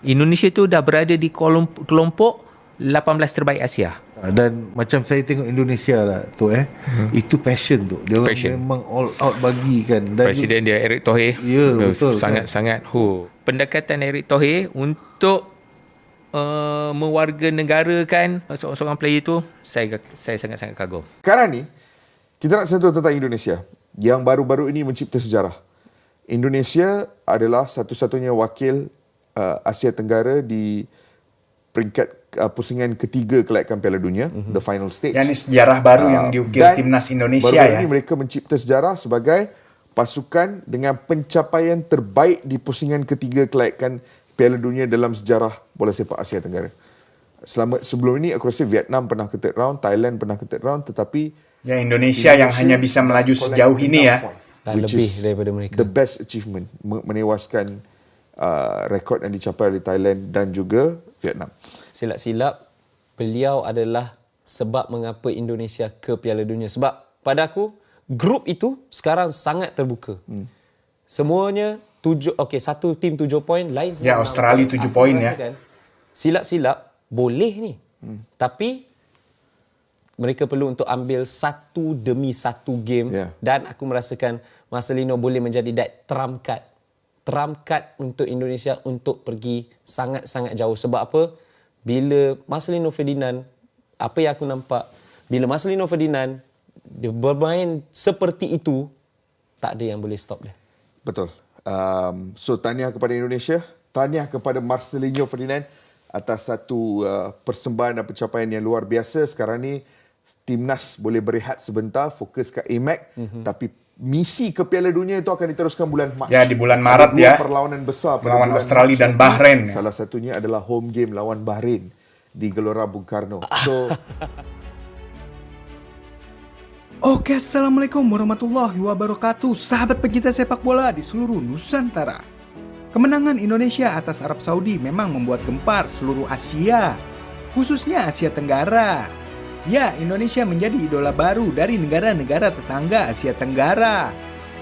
Indonesia tu dah berada di kelompok 18 terbaik Asia. Dan macam saya tengok Indonesia lah tu itu passion tu. Dia orang memang all out bagi kan. Dan Presiden dia Erick Thohir. Ya, betul. Sangat-sangat pendekatan Erick Thohir untuk mewarganegarakan seorang player tu, saya sangat-sangat kagum. Sekarang ni kita nak sentuh tentang Indonesia yang baru-baru ini mencipta sejarah. Indonesia adalah satu-satunya wakil Asia Tenggara di peringkat pusingan ketiga kelayakan Piala Dunia, the final stage. Yang ini sejarah baru yang diukir timnas Indonesia baru-baru ini mereka mencipta sejarah sebagai pasukan dengan pencapaian terbaik di pusingan ketiga kelayakan Piala Dunia dalam sejarah bola sepak Asia Tenggara. Sebelum ini aku rasa Vietnam pernah ke third round, Thailand pernah ke third round, tetapi Indonesia yang hanya bisa melaju sejauh ini tak lebih daripada mereka. The best achievement, menewaskan rekod yang dicapai oleh Thailand dan juga Vietnam. Silap-silap beliau adalah sebab mengapa Indonesia ke Piala Dunia. Sebab pada aku grup itu sekarang sangat terbuka. Semuanya satu tim 7 poin, lain semua. Australia 7 poin Silap-silap boleh ni. Tapi mereka perlu untuk ambil satu demi satu game dan aku merasakan Marcelino boleh menjadi that trump card untuk Indonesia untuk pergi sangat-sangat jauh. Sebab apa? Bila Marcelino Ferdinand, apa yang aku nampak, bila Marcelino Ferdinand dia bermain seperti itu, tak ada yang boleh stop dia. Betul. So tahniah kepada Indonesia, tahniah kepada Marcelino Ferdinand atas satu persembahan dan pencapaian yang luar biasa. Sekarang ni timnas boleh berehat sebentar, fokus ke AMEC, tapi misi ke Piala Dunia itu akan diteruskan bulan Mac. Ya, di bulan Maret ada perlawanan besar melawan Australia dan Bahrain. Salah satunya adalah home game lawan Bahrain di Gelora Bung Karno. So Oke, Assalamualaikum warahmatullahi wabarakatuh. Sahabat pecinta sepak bola di seluruh Nusantara. Kemenangan Indonesia atas Arab Saudi memang membuat gempar seluruh Asia, khususnya Asia Tenggara. Ya, Indonesia menjadi idola baru dari negara-negara tetangga Asia Tenggara,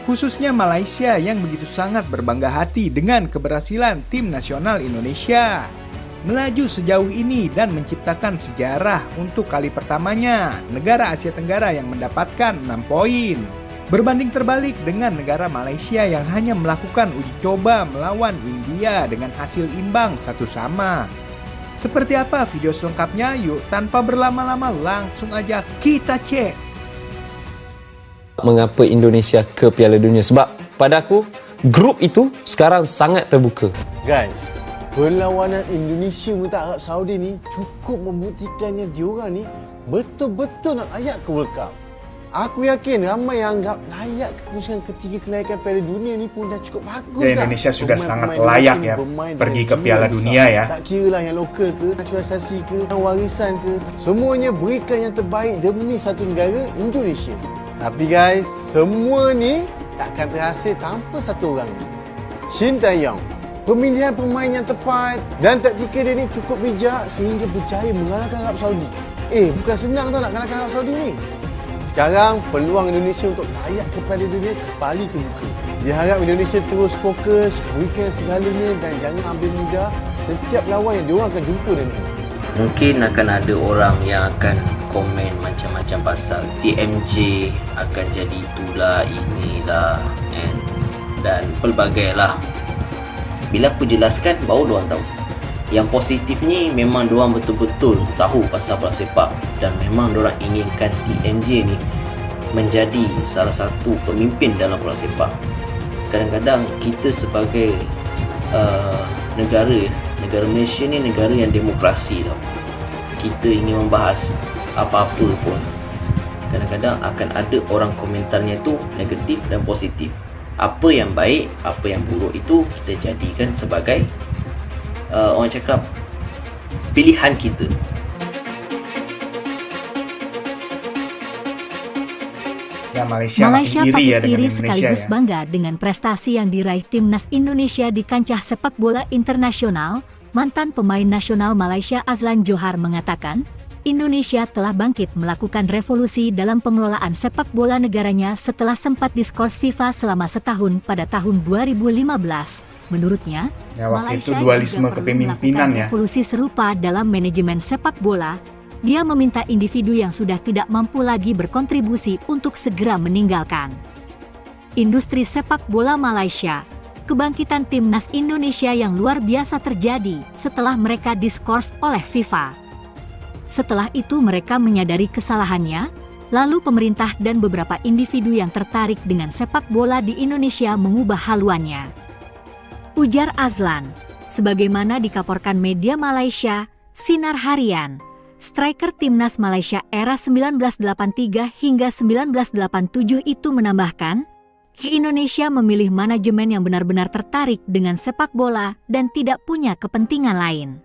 khususnya Malaysia yang begitu sangat berbangga hati dengan keberhasilan tim nasional Indonesia melaju sejauh ini dan menciptakan sejarah untuk kali pertamanya negara Asia Tenggara yang mendapatkan 6 poin. Berbanding terbalik dengan negara Malaysia yang hanya melakukan uji coba melawan India dengan hasil imbang 1-1. Seperti apa video selengkapnya? Yuk, tanpa berlama-lama langsung aja kita cek. Mengapa Indonesia ke Piala Dunia? Sebab pada aku grup itu sekarang sangat terbuka. Guys, perlawanan Indonesia menentang Arab Saudi ni cukup membuktikan yang diorang ni betul-betul nak layak ke World Cup. Aku yakin ramai yang anggap layak ke pusingan ketiga kelayakan Piala Dunia ni pun dah cukup bagus. Indonesia sudah sangat layak pergi ke Piala Dunia. Tak kira lah yang lokal ke, naturalisasi ke, warisan ke, semuanya berikan yang terbaik demi satu negara, Indonesia. Tapi guys, semua ni takkan terhasil tanpa satu orang ni, Shin Tae-yong. Pemilihan pemain yang tepat dan taktikal dia ni cukup bijak sehingga berjaya mengalahkan Arab Saudi. Bukan senang tau nak kalahkan Arab Saudi ni. Sekarang peluang Indonesia untuk layak ke Piala Dunia kembali terbuka. Diharap Indonesia terus fokus, berikan segalanya dan jangan ambil mudah setiap lawan yang diorang akan jumpa nanti. Mungkin akan ada orang yang akan komen macam-macam pasal TMJ akan jadi itulah, inilah dan pelbagai lah. Bila aku jelaskan, baru diorang tahu. Yang positif ni memang diorang betul-betul tahu pasal bola sepak dan memang diorang inginkan TMJ ni menjadi salah satu pemimpin dalam bola sepak. Kadang-kadang kita sebagai negara Malaysia ni negara yang demokrasi tau. Kita ingin membahas apa-apa pun, kadang-kadang akan ada orang komentarnya tu negatif dan positif. Apa yang baik, apa yang buruk itu kita jadikan sebagai orang cakap pilihan kita. Ya, Malaysia patut iri sekaligus bangga dengan prestasi yang diraih timnas Indonesia di kancah sepak bola internasional. Mantan pemain nasional Malaysia Azlan Johar mengatakan, Indonesia telah bangkit melakukan revolusi dalam pengelolaan sepak bola negaranya setelah sempat diskors FIFA selama setahun pada tahun 2015. Menurutnya, waktu itu Malaysia dualisme juga perlu kepemimpinan melakukan ya. revolusi serupa dalam manajemen sepak bola. Dia meminta individu yang sudah tidak mampu lagi berkontribusi untuk segera meninggalkan industri sepak bola Malaysia. Kebangkitan timnas Indonesia yang luar biasa terjadi setelah mereka diskors oleh FIFA. Setelah itu mereka menyadari kesalahannya, lalu pemerintah dan beberapa individu yang tertarik dengan sepak bola di Indonesia mengubah haluannya. Ujar Azlan, sebagaimana dikaporkan media Malaysia, Sinar Harian, striker timnas Malaysia era 1983 hingga 1987 itu menambahkan, Indonesia memilih manajemen yang benar-benar tertarik dengan sepak bola dan tidak punya kepentingan lain.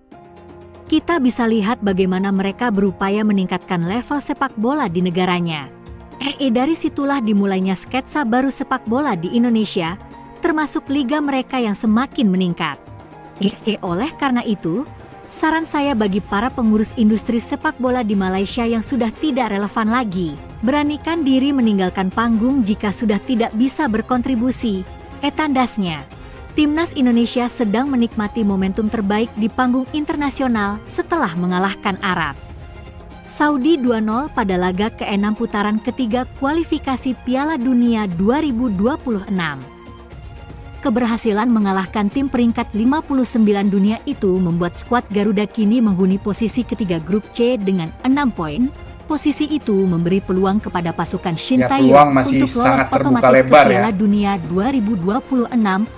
Kita bisa lihat bagaimana mereka berupaya meningkatkan level sepak bola di negaranya. Dari situlah dimulainya sketsa baru sepak bola di Indonesia, termasuk liga mereka yang semakin meningkat. Oleh karena itu, saran saya bagi para pengurus industri sepak bola di Malaysia yang sudah tidak relevan lagi, beranikan diri meninggalkan panggung jika sudah tidak bisa berkontribusi. Tandasnya, timnas Indonesia sedang menikmati momentum terbaik di panggung internasional setelah mengalahkan Arab Saudi 2-0 pada laga ke-6 putaran ketiga kualifikasi Piala Dunia 2026. Keberhasilan mengalahkan tim peringkat 59 dunia itu membuat skuad Garuda kini menghuni posisi ketiga grup C dengan 6 poin. Posisi itu memberi peluang kepada pasukan Shin Taeyong untuk lolos otomatis ke Piala Dunia 2026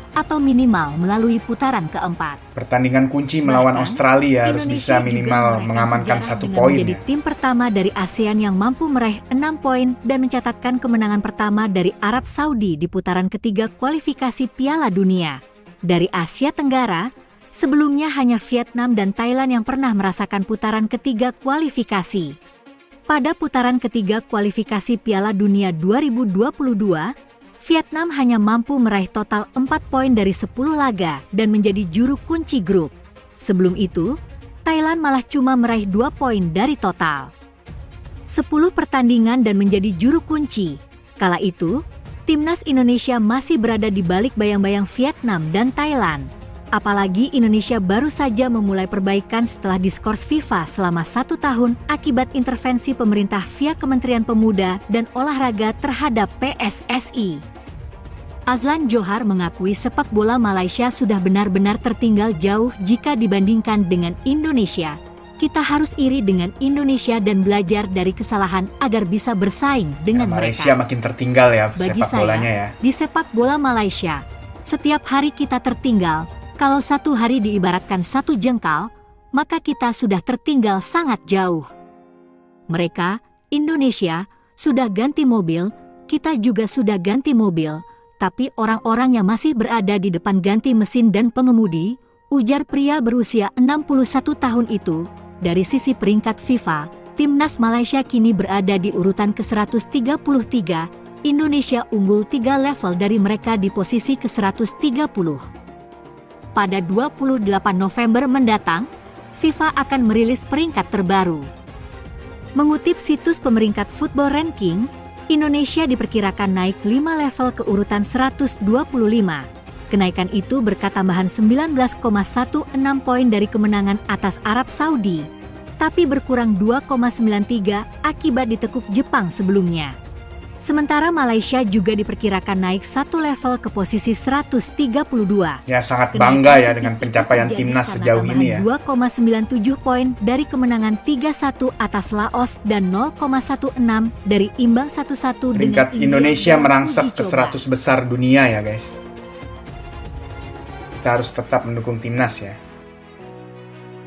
atau minimal melalui putaran keempat. Pertandingan kunci melawan Australia harus bisa minimal mengamankan 1 poin. Menjadi tim pertama dari ASEAN yang mampu meraih 6 poin dan mencatatkan kemenangan pertama dari Arab Saudi di putaran ketiga kualifikasi Piala Dunia. Dari Asia Tenggara, sebelumnya hanya Vietnam dan Thailand yang pernah merasakan putaran ketiga kualifikasi. Pada putaran ketiga kualifikasi Piala Dunia 2022, Vietnam hanya mampu meraih total 4 poin dari 10 laga dan menjadi juru kunci grup. Sebelum itu, Thailand malah cuma meraih 2 poin dari total 10 pertandingan dan menjadi juru kunci. Kala itu, timnas Indonesia masih berada di balik bayang-bayang Vietnam dan Thailand. Apalagi Indonesia baru saja memulai perbaikan setelah diskors FIFA selama 1 tahun akibat intervensi pemerintah via Kementerian Pemuda dan Olahraga terhadap PSSI. Azlan Johar mengakui sepak bola Malaysia sudah benar-benar tertinggal jauh jika dibandingkan dengan Indonesia. Kita harus iri dengan Indonesia dan belajar dari kesalahan agar bisa bersaing dengan Malaysia mereka. makin tertinggal ya Bagi sepak bolanya ya. Di sepak bola Malaysia, setiap hari kita tertinggal. Kalau 1 hari diibaratkan 1 jengkal, maka kita sudah tertinggal sangat jauh. Mereka, Indonesia, sudah ganti mobil, kita juga sudah ganti mobil, tapi orang-orang yang masih berada di depan ganti mesin dan pengemudi, ujar pria berusia 61 tahun itu. Dari sisi peringkat FIFA, timnas Malaysia kini berada di urutan ke-133, Indonesia unggul 3 level dari mereka di posisi ke-130. Pada 28 November mendatang, FIFA akan merilis peringkat terbaru. Mengutip situs pemeringkat football ranking, Indonesia diperkirakan naik 5 level ke urutan 125. Kenaikan itu berkat tambahan 19,16 poin dari kemenangan atas Arab Saudi, tapi berkurang 2,93 akibat ditekuk Jepang sebelumnya. Sementara Malaysia juga diperkirakan naik 1 level ke posisi 132. Ya sangat bangga ya dengan pencapaian timnas sejauh ini ya. 2,97 poin dari kemenangan 3-1 atas Laos dan 0,16 dari imbang 1-1 dengan peringkat Indonesia merangsek ke 100 besar dunia ya guys. Kita harus tetap mendukung timnas ya.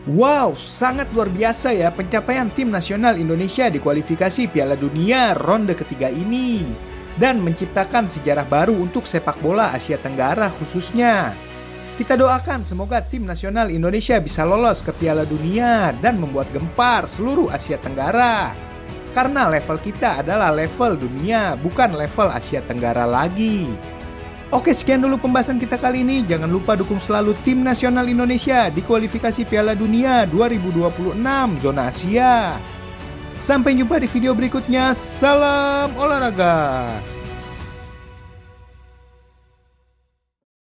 Wow, sangat luar biasa ya pencapaian tim nasional Indonesia di kualifikasi Piala Dunia ronde ketiga ini. Dan menciptakan sejarah baru untuk sepak bola Asia Tenggara khususnya. Kita doakan semoga tim nasional Indonesia bisa lolos ke Piala Dunia dan membuat gempar seluruh Asia Tenggara. Karena level kita adalah level dunia, bukan level Asia Tenggara lagi. Oke, sekian dulu pembahasan kita kali ini. Jangan lupa dukung selalu tim nasional Indonesia di kualifikasi Piala Dunia 2026 zona Asia. Sampai jumpa di video berikutnya. Salam olahraga.